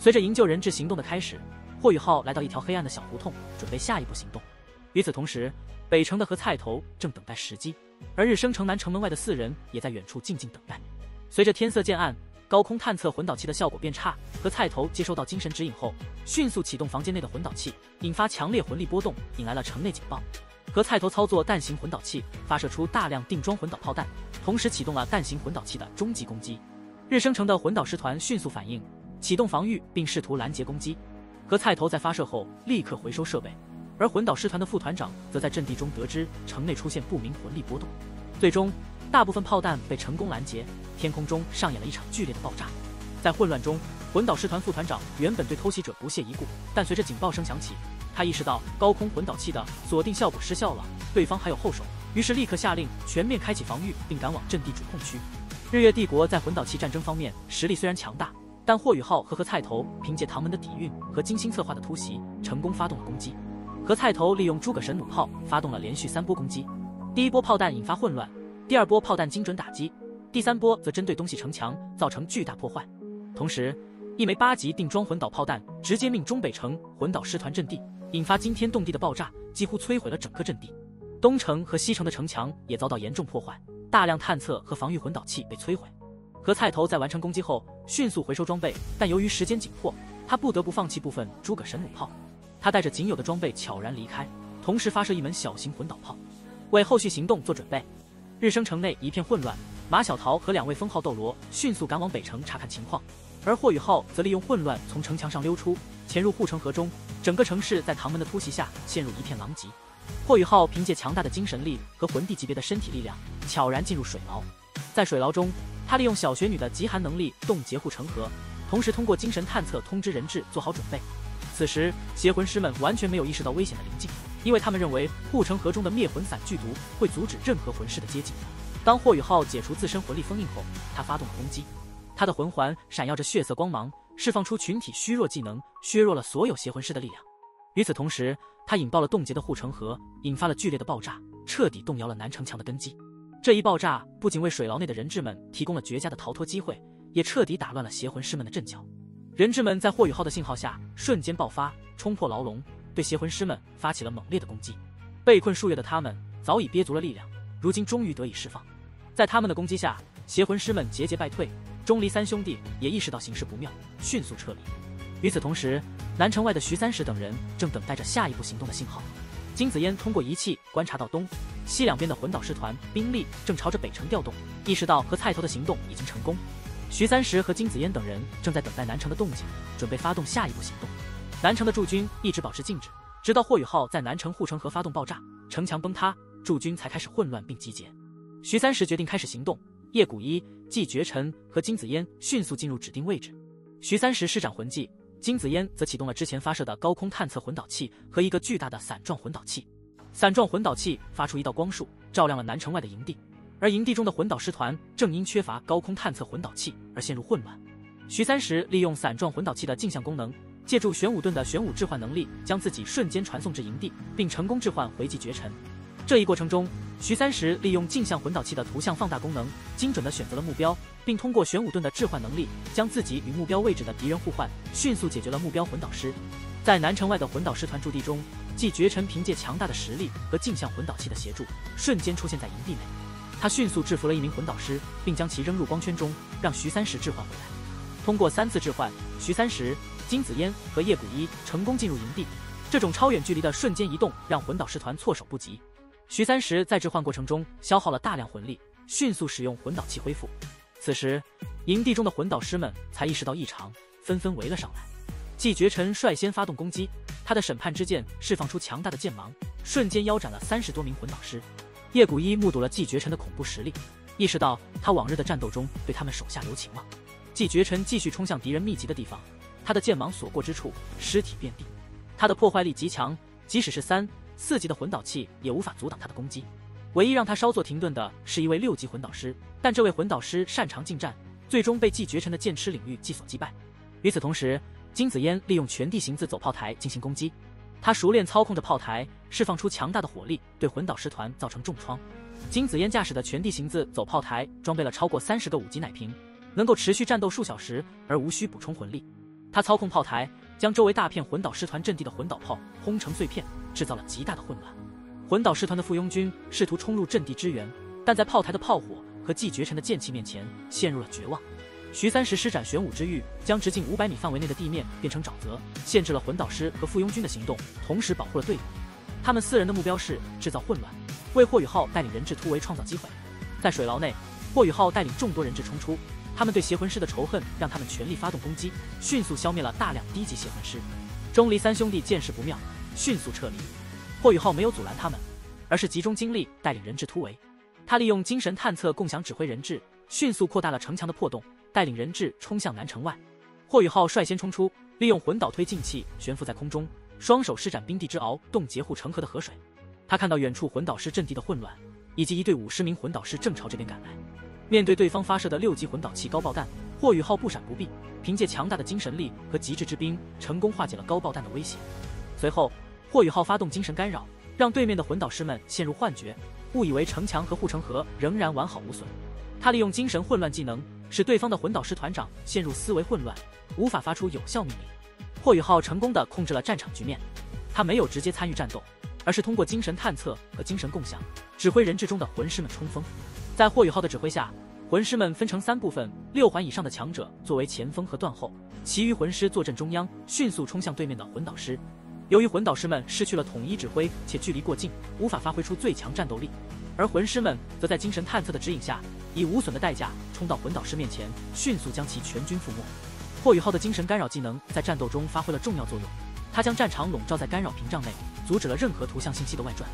随着营救人质行动的开始，霍雨浩来到一条黑暗的小胡同，准备下一步行动。与此同时，北城的和菜头正等待时机，而日升城南城门外的4人也在远处静静等待。随着天色渐暗，高空探测魂导器的效果变差，和菜头接收到精神指引后，迅速启动房间内的魂导器，引发强烈魂力波动，引来了城内警报。和菜头操作弹型魂导器，发射出大量定装魂导炮弹，同时启动了弹型魂导器的终极攻击。日升城的魂导师团迅速反应，启动防御并试图拦截攻击。和菜头在发射后立刻回收设备，而魂导师团的副团长则在阵地中得知城内出现不明魂力波动，最终大部分炮弹被成功拦截，天空中上演了一场剧烈的爆炸。在混乱中，魂导师团副团长原本对偷袭者不屑一顾，但随着警报声响起，他意识到高空魂导器的锁定效果失效了，对方还有后手，于是立刻下令全面开启防御，并赶往阵地主控区。日月帝国在魂导器战争方面实力虽然强大，但霍雨浩和菜头凭借唐门的底蕴和精心策划的突袭，成功发动了攻击。和菜头利用诸葛神弩炮发动了连续3波攻击，第一波炮弹引发混乱，第2波炮弹精准打击，第3波则针对东西城墙造成巨大破坏。同时，一枚8级定装魂导炮弹直接命中北城魂导师团阵地，引发惊天动地的爆炸，几乎摧毁了整个阵地。东城和西城的城墙也遭到严重破坏，大量探测和防御魂导器被摧毁。和菜头在完成攻击后迅速回收装备，但由于时间紧迫，他不得不放弃部分诸葛神弩炮。他带着仅有的装备悄然离开，同时发射一门小型魂导炮，为后续行动做准备。日升城内一片混乱，马小桃和2位封号斗罗迅速赶往北城查看情况，而霍雨浩则利用混乱从城墙上溜出，潜入护城河中。整个城市在唐门的突袭下陷入一片狼藉。霍雨浩凭借强大的精神力和魂帝级别的身体力量，悄然进入水牢。在水牢中，他利用小雪女的极寒能力冻结护城河，同时通过精神探测通知人质做好准备。此时，邪魂师们完全没有意识到危险的临近，因为他们认为护城河中的灭魂伞剧毒会阻止任何魂师的接近。当霍雨浩解除自身魂力封印后，他发动了攻击。他的魂环闪耀着血色光芒，释放出群体虚弱技能，削弱了所有邪魂师的力量。与此同时，他引爆了冻结的护城河，引发了剧烈的爆炸，彻底动摇了南城墙的根基。这一爆炸不仅为水牢内的人质们提供了绝佳的逃脱机会，也彻底打乱了邪魂师们的阵脚。人质们在霍雨浩的信号下瞬间爆发，冲破牢笼，对邪魂师们发起了猛烈的攻击。被困数月的他们早已憋足了力量，如今终于得以释放。在他们的攻击下，邪魂师们节节败退，钟离3兄弟也意识到形势不妙，迅速撤离。与此同时，南城外的徐三石等人正等待着下一步行动的信号。金子嫣通过仪器观察到东西两边的魂导师团兵力正朝着北城调动，意识到和菜头的行动已经成功。徐三石和金子嫣等人正在等待南城的动静，准备发动下一步行动。南城的驻军一直保持静止，直到霍雨浩在南城护城河发动爆炸，城墙崩塌，驻军才开始混乱并集结。徐三石决定开始行动，叶古一、季绝尘和金子嫣迅速进入指定位置。徐三石施展魂技，金子嫣则启动了之前发射的高空探测魂导器和一个巨大的伞状魂导器。伞状魂导器发出一道光束，照亮了南城外的营地，而营地中的魂导师团正因缺乏高空探测魂导器而陷入混乱。徐三石利用伞状魂导器的镜像功能，借助玄武盾的玄武置换能力，将自己瞬间传送至营地，并成功置换回季绝尘。这一过程中，徐三石利用镜像魂导器的图像放大功能，精准地选择了目标，并通过玄武盾的置换能力，将自己与目标位置的敌人互换，迅速解决了目标魂导师。在南城外的魂导师团驻地中，季绝尘凭借强大的实力和镜像魂导器的协助，瞬间出现在营地内。他迅速制服了一名魂导师，并将其扔入光圈中，让徐三石置换回来。通过3次置换，徐三石、金子嫣和叶古一成功进入营地。这种超远距离的瞬间移动让魂导师团措手不及。徐三石在置换过程中消耗了大量魂力，迅速使用魂导器恢复。此时，营地中的魂导师们才意识到异常，纷纷围了上来。季绝尘率先发动攻击，他的审判之剑释放出强大的剑芒，瞬间腰斩了30多名魂导师。叶古一目睹了季绝尘的恐怖实力，意识到他往日的战斗中对他们手下留情了。季绝尘继续冲向敌人密集的地方，他的剑芒所过之处，尸体遍地。他的破坏力极强，即使是3、4级的魂导器也无法阻挡他的攻击。唯一让他稍作停顿的是一位6级魂导师，但这位魂导师擅长近战，最终被季绝尘的剑痴领域技所击败。与此同时，金子嫣利用全地形自走炮台进行攻击，他熟练操控着炮台，释放出强大的火力，对魂导师团造成重创。金子嫣驾驶的全地形自走炮台装备了超过30个5级奶瓶，能够持续战斗数小时而无需补充魂力。他操控炮台，将周围大片魂导师团阵地的魂导炮轰成碎片，制造了极大的混乱。魂导师团的附庸军试图冲入阵地支援，但在炮台的炮火和既绝尘的剑气面前陷入了绝望。徐三石施展玄武之玉，将直径500米范围内的地面变成沼泽，限制了魂导师和附庸军的行动，同时保护了队伍。他们4人的目标是制造混乱，为霍雨浩带领人质突围创造机会。在水牢内，霍雨浩带领众多人质冲出，他们对邪魂师的仇恨让他们全力发动攻击，迅速消灭了大量低级邪魂师。钟离三兄弟见势不妙，迅速撤离。霍雨浩没有阻拦他们，而是集中精力带领人质突围。他利用精神探测共享指挥人质，迅速扩大了城墙的破洞，带领人质冲向南城外。霍雨浩率先冲出，利用魂导推进器悬浮在空中，双手施展冰帝之鳌，冻结护城河的河水。他看到远处魂导师阵地的混乱，以及一队50名魂导师正朝这边赶来。面对对方发射的6级魂导器高爆弹，霍雨浩不闪不避，凭借强大的精神力和极致之冰，成功化解了高爆弹的威胁。随后，霍雨浩发动精神干扰，让对面的魂导师们陷入幻觉，误以为城墙和护城河仍然完好无损。他利用精神混乱技能，使对方的魂导师团长陷入思维混乱，无法发出有效命令。霍雨浩成功地控制了战场局面。他没有直接参与战斗，而是通过精神探测和精神共享，指挥人质中的魂师们冲锋。在霍雨浩的指挥下，魂师们分成3部分，6环以上的强者作为前锋和断后，其余魂师坐镇中央，迅速冲向对面的魂导师。由于魂导师们失去了统一指挥，且距离过近，无法发挥出最强战斗力，而魂师们则在精神探测的指引下，以无损的代价冲到魂导师面前，迅速将其全军覆没。霍雨浩的精神干扰技能在战斗中发挥了重要作用，他将战场笼罩在干扰屏障内，阻止了任何图像信息的外传。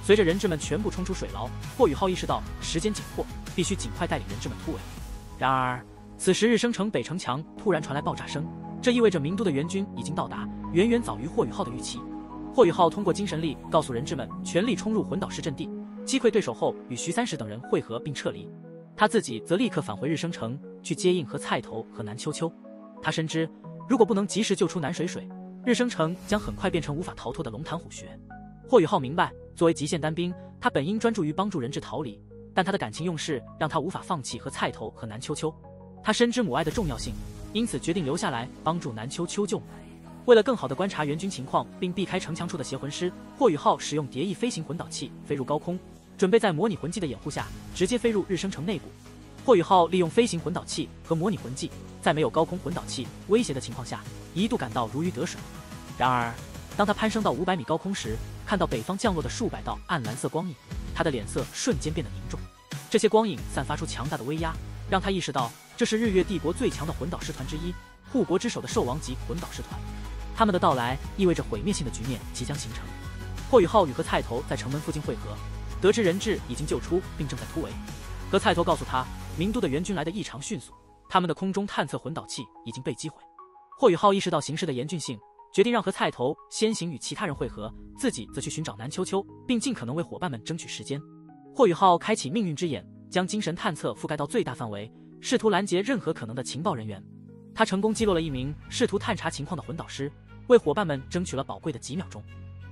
随着人质们全部冲出水牢，霍雨浩意识到时间紧迫，必须尽快带领人质们突围。然而，此时日升城北城墙突然传来爆炸声，这意味着明都的援军已经到达，远远早于霍雨浩的预期。霍雨浩通过精神力告诉人质们全力冲入魂导师阵地，击溃对手后与徐三石等人会合并撤离。他自己则立刻返回日升城去接应和菜头和南秋秋。他深知，如果不能及时救出南水水，日升城将很快变成无法逃脱的龙潭虎穴。霍雨浩明白，作为极限单兵，他本应专注于帮助人质逃离，但他的感情用事让他无法放弃和菜头和南秋秋。他深知母爱的重要性，因此决定留下来帮助南秋秋救母。为了更好地观察援军情况并避开城墙处的邪魂师，霍雨浩使用蝶翼飞行魂导器飞入高空，准备在模拟魂技的掩护下直接飞入日升城内部。霍雨浩利用飞行魂导器和模拟魂技，在没有高空魂导器威胁的情况下，一度感到如鱼得水。然而，当他攀升到500米高空时，看到北方降落的数百道暗蓝色光影，他的脸色瞬间变得凝重。这些光影散发出强大的威压，让他意识到这是日月帝国最强的魂导师团之一——护国之首的兽王级魂导师团。他们的到来意味着毁灭性的局面即将形成。霍雨浩与和菜头在城门附近会合，得知人质已经救出并正在突围。和菜头告诉他，明都的援军来得异常迅速，他们的空中探测魂导器已经被击毁。霍雨浩意识到形势的严峻性，决定让和菜头先行与其他人会合，自己则去寻找南秋秋，并尽可能为伙伴们争取时间。霍雨浩开启命运之眼，将精神探测覆盖到最大范围，试图拦截任何可能的情报人员。他成功击落了一名试图探查情况的魂导师，为伙伴们争取了宝贵的几秒钟。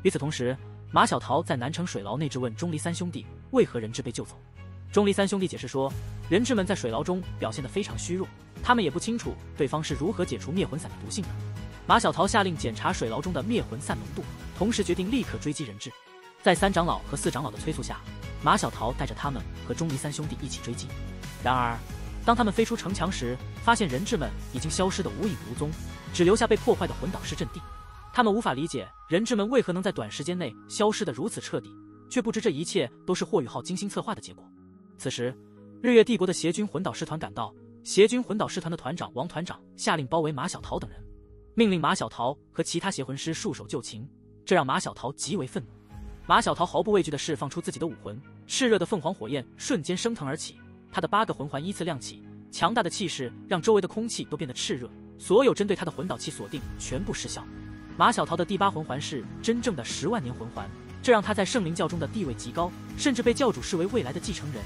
与此同时，马小桃在南城水牢内质问钟离三兄弟为何人质被救走。钟离三兄弟解释说，人质们在水牢中表现得非常虚弱，他们也不清楚对方是如何解除灭魂散的毒性的。马小桃下令检查水牢中的灭魂散浓度，同时决定立刻追击人质。在3长老和4长老的催促下，马小桃带着他们和钟离三兄弟一起追击。然而，当他们飞出城墙时，发现人质们已经消失得无影无踪，只留下被破坏的魂导师阵地。他们无法理解人质们为何能在短时间内消失得如此彻底，却不知这一切都是霍雨浩精心策划的结果。此时，日月帝国的邪军魂导师团赶到，邪军魂导师团的团长王团长下令包围马小桃等人，命令马小桃和其他邪魂师束手就擒，这让马小桃极为愤怒。马小桃毫不畏惧地释放出自己的武魂，炽热的凤凰火焰瞬间升腾而起，他的8个魂环依次亮起，强大的气势让周围的空气都变得炽热，所有针对他的魂导器锁定全部失效。马小桃的第8魂环是真正的10万年魂环，这让他在圣灵教中的地位极高，甚至被教主视为未来的继承人。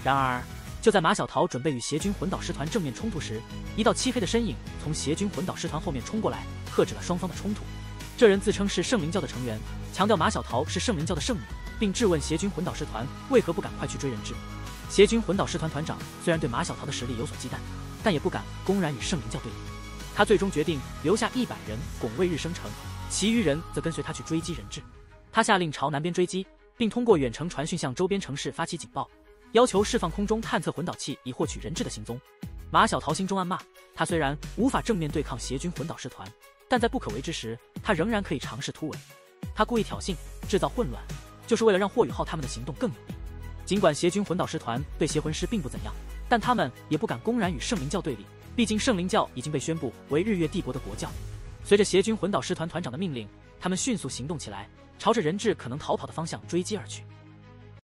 然而，就在马小桃准备与邪军魂导师团正面冲突时，一道漆黑的身影从邪军魂导师团后面冲过来，喝止了双方的冲突。这人自称是圣灵教的成员，强调马小桃是圣灵教的圣女，并质问邪军魂导师团为何不赶快去追人质。邪军魂导师团团长虽然对马小桃的实力有所忌惮，但也不敢公然与圣灵教对立。他最终决定留下100人拱卫日升城，其余人则跟随他去追击人质。他下令朝南边追击，并通过远程传讯向周边城市发起警报，要求释放空中探测混导器以获取人质的行踪。马小桃心中暗骂，他虽然无法正面对抗邪军混导师团，但在不可为之时，他仍然可以尝试突围。他故意挑衅，制造混乱，就是为了让霍雨浩他们的行动更有力。尽管邪军混导师团对邪魂师并不怎样，但他们也不敢公然与圣灵教对立，毕竟圣灵教已经被宣布为日月帝国的国教。随着邪军混导师团团长的命令，他们迅速行动起来，朝着人质可能逃跑的方向追击而去。